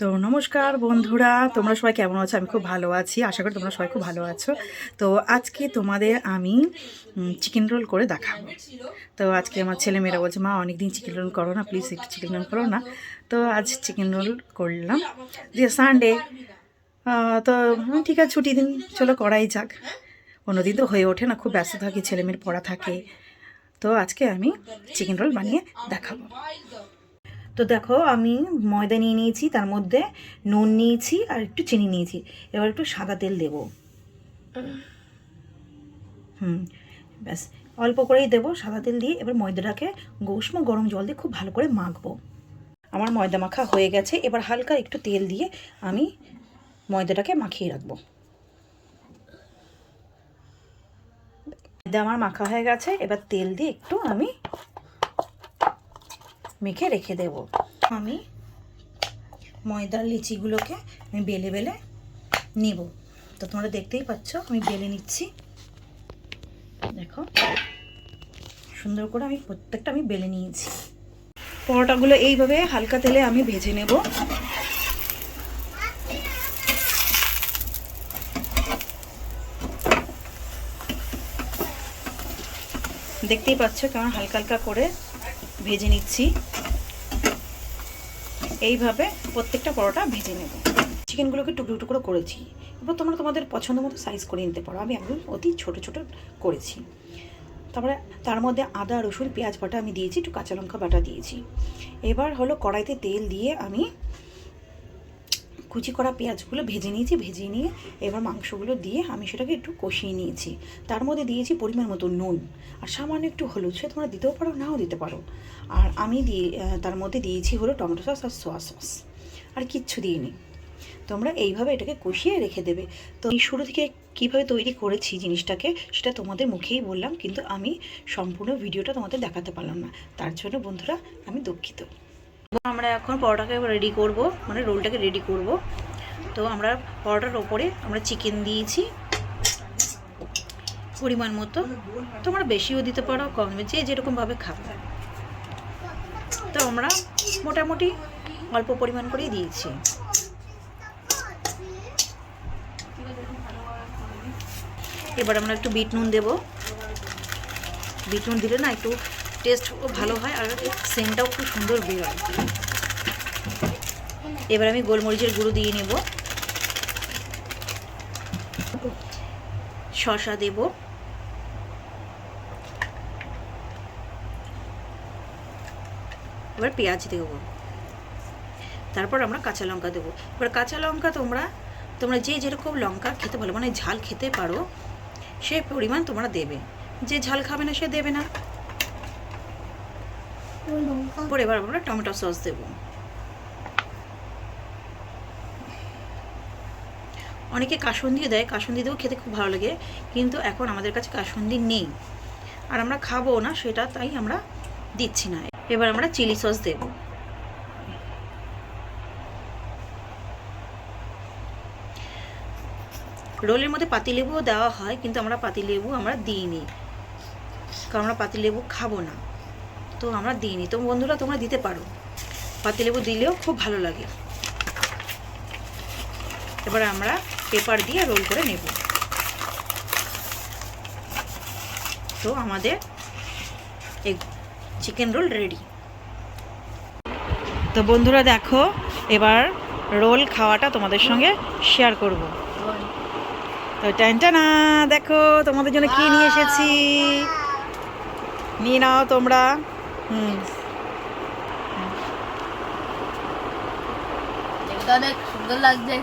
তো নমস্কার বন্ধুরা, তোমরা সবাই কেমন আছো? আমি খুব ভালো আছি, আশা করি তোমরা সবাই খুব ভালো আছো। তো আজকে তোমাদের আমি চিকেন রোল করে দেখাবো। তো আজকে আমার ছেলেমেয়েরা বলছে, মা অনেকদিন চিকেন রোল করো না, প্লিজ একটু চিকেন রোল করো না। তো আজ চিকেন রোল করলাম, যে সানডে। তো ঠিক আছে, ছুটি দিন, চলো করাই যাক। অন্যদিন তো হয়ে ওঠে না, খুব ব্যস্ত থাকি, ছেলেমেয়ের পড়া থাকে। তো আজকে আমি চিকেন রোল বানিয়ে দেখাবো। তো দেখো, আমি ময়দা নিয়ে নিয়েছি, তার মধ্যে নুন নিয়েছি আর একটু চিনি নিয়েছি। এবার একটু সাদা তেল দেব। ব্যাস, অল্প করেই দেবো সাদা তেল দিয়ে। এবার ময়দাটাকে উষ্ণ গরম জল দিয়ে খুব ভালো করে মাখবো। আমার ময়দা মাখা হয়ে গেছে, এবার হালকা একটু তেল দিয়ে আমি ময়দাটাকে মাখিয়ে রাখবো। ময়দা আমার মাখা হয়ে গেছে, এবার তেল দিয়ে একটু আমি মেখে রেখে দেব। আমি ময়দার লিচিগুলোকে আমি বেলে বেলে নিব। তো তোমরা দেখতেই পাচ্ছ, আমি বেলে নিচ্ছি। দেখো, সুন্দর করে আমি প্রত্যেকটা আমি বেলে নিয়েছি। পরোটাগুলো এইভাবে হালকা তেলে আমি ভেজে নেব। দেখতেই পাচ্ছ কেমন হালকা হালকা করে ভেজে নিচ্ছি। এইভাবে প্রত্যেকটা পরোটা ভেজে নেব। চিকেনগুলোকে টুকরো টুকরো করেছি। এবার তোমরা তোমাদের পছন্দ মতো সাইজ করে নিতে পারো। আমি একদম অতি ছোট ছোট করেছি। তারপরে তার মধ্যে আদা রসুন পেঁয়াজ বাটা আমি দিয়েছি, একটু কাঁচা লঙ্কা বাটা দিয়েছি। এবার হলো কড়াইতে তেল দিয়ে আমি কুচি করা পেঁয়াজগুলো ভেজে নিয়েছি। ভেজে নিয়ে এবার মাংসগুলো দিয়ে আমি সেটাকে একটু কষিয়ে নিয়েছি। তার মধ্যে দিয়েছি পরিমাণ মতো নুন আর সামান্য একটু হলুদ। সে তোমরা দিতেও পারো, নাও দিতে পারো। আর আমি তার মধ্যে দিয়েছি হলো টমেটো সস আর সোয়া সস, আর কিচ্ছু দিইনি। তোমরা এইভাবে এটাকে কষিয়ে রেখে দেবে। তো এই শুরু থেকে কীভাবে তৈরি করেছি জিনিসটাকে, সেটা তোমাদের মুখেই বললাম, কিন্তু আমি সম্পূর্ণ ভিডিওটা তোমাদের দেখাতে পারলাম না। তার জন্য বন্ধুরা আমি দুঃখিত। আমরা এখন পরোটাকে রেডি করব, মানে রোলটাকে রেডি করব। তো আমরা পরোটার ওপরে আমরা চিকেন দিয়েছি পরিমাণ মতো। তোমরা বেশিও দিতে পারো, কম, যে যেরকমভাবে খাবে। তো আমরা মোটামুটি অল্প পরিমাণ করেই দিয়েছি। এবার আমরা একটু বিট নুন দেবো। বিট নুন দিলে না একটু টেস্ট ভালো হয়, আর সেন্টটাও খুব সুন্দর বেরোয়। এবার আমি গোলমরিচের গুঁড়ো দিয়ে নেব, শসা দেব, এবার পেঁয়াজ দেব, তারপর আমরা কাঁচা লঙ্কা দেবো। এবার কাঁচা লঙ্কা তোমরা যে যেরকম লঙ্কা খেতে ভালো, মানে ঝাল খেতে পারো, সে পরিমাণ তোমরা দেবে। যে ঝাল খাবে না সে দেবে না। পরে এবার আমরা টমেটো সস দেব। অনেকে কাসুন্দি দেয়, কাসুন্দি দিয়েও খেতে খুব ভালো লাগে, কিন্তু এখন আমাদের কাছে কাসুন্দি নেই আর আমরা খাবো না সেটা, তাই আমরা দিচ্ছি না। এবার আমরা চিলি সস দেব। রোলের মধ্যে পাতিলেবুও দেওয়া হয়, কিন্তু আমরা পাতিলেবু দিইনি, কারণ আমরা পাতিলেবু খাবো না, তো আমরা দিইনি। তো বন্ধুরা তোমরা দিতে পারো, পাতিলেবু দিলেও খুব ভালো লাগে। এবার আমরা পেপার দিয়ে রোল করে নেব। তো আমাদের এই চিকেন রোল রেডি। তো বন্ধুরা দেখো, এবার রোল খাওয়াটা তোমাদের সঙ্গে শেয়ার করব। তো টানটানা, দেখো তোমাদের জন্য কি নিয়ে এসেছি, নিয়ে নাও তোমরা। অনেক সুন্দর লাগছে,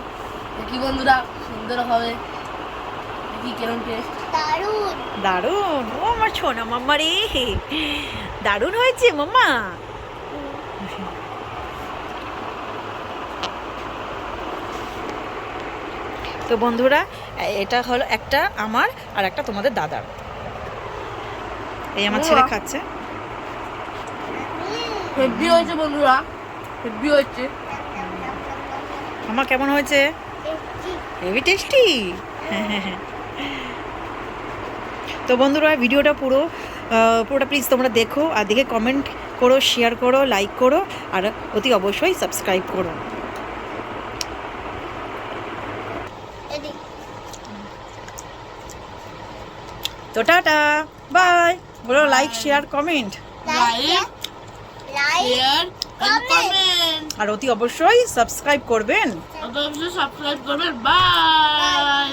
দেখি বন্ধুরা, সুন্দর হবে, দেখি কেমন টেস্ট। দারুন দারুন, ও আমার সোনা মাম্মা রে, দারুন হয়েছে মাম্মা। তো বন্ধুরা, এটা হলো একটা আমার আর একটা তোমাদের দাদার। এই আমার ছেলে খাচ্ছে। হেভি হয়েছে বন্ধুরা, হেভি হয়েছে। মামা কেমন হয়েছে? Heavy tasty. তো বন্ধুরা, ভিডিওটা পুরোটা প্লিজ তোমরা দেখো, আর দেখে কমেন্ট করো, শেয়ার করো, লাইক করো, আর অতি অবশ্যই সাবস্ক্রাইব করো। তো টাটা, বাই। বলো like, share, comment. Like share and comment আর অতি অবশ্যই সাবস্ক্রাইব করবেন। অবশ্যই সাবস্ক্রাইব করবেন। বাই।